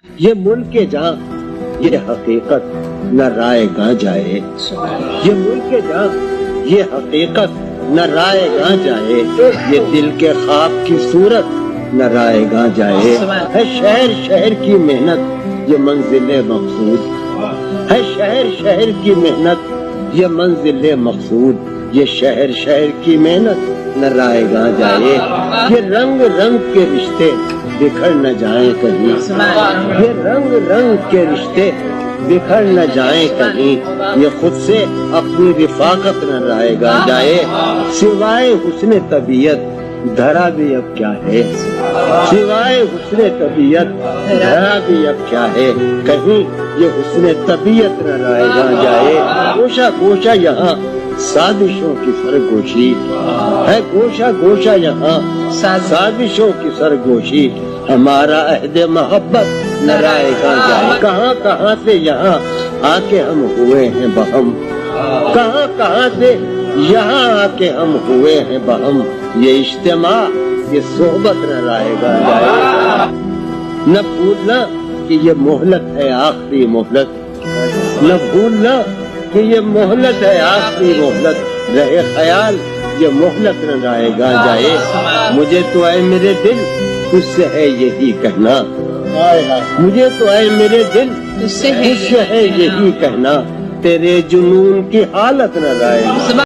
یہ ملک جہاں یہ حقیقت نہ رائے گاں جائے، یہ ملک جہاں یہ حقیقت نہ رائے گاں جائے، یہ دل کے خواب کی صورت نہ رائے گاں جائے، ہے شہر شہر کی محنت یہ منزل مقصود، ہے شہر شہر کی محنت یہ منزل مقصود، یہ شہر شہر کی محنت نہ رائے گاں جائے، یہ رنگ رنگ کے رشتے بکھر نہ جائیں کہیں، یہ رنگ رنگ کے رشتے بکھر نہ جائیں کہیں، یہ خود سے اپنی رفاقت نہ رائے گاں جائے، سوائے حسن طبیعت دھرا بھی اب کیا ہے، سوائے حسن طبیعت دھرا بھی اب کیا ہے، کہیں یہ حسن طبیعت نہ رائے گاں جائے، گوشہ گوشہ یہاں سازشوں کی سرگوشی ہے، گوشہ گوشہ یہاں سازشوں کی سرگوشی، ہمارا عہد محبت نہ رائے گاں جائے، کہاں کہاں سے یہاں آ کے ہم ہوئے ہیں بہم، کہاں کہاں سے یہاں آ کے ہم ہوئے ہیں بہم، یہ اجتماع یہ صحبت نہ رائے گاں جائے، نہ بھولنا کہ یہ مہلت ہے آخری مہلت، نہ بھولنا کہ یہ مہلت ہے آخری مہلت، رہے خیال یہ مہلت نہ رائے گاں جائے، مجھے تو اے میرے دل تجھ سے ہے یہی کہنا، مجھے تو اے میرے دل تجھ سے ہے یہی کہنا، تیرے جنون کی حالت نہ رائے گاں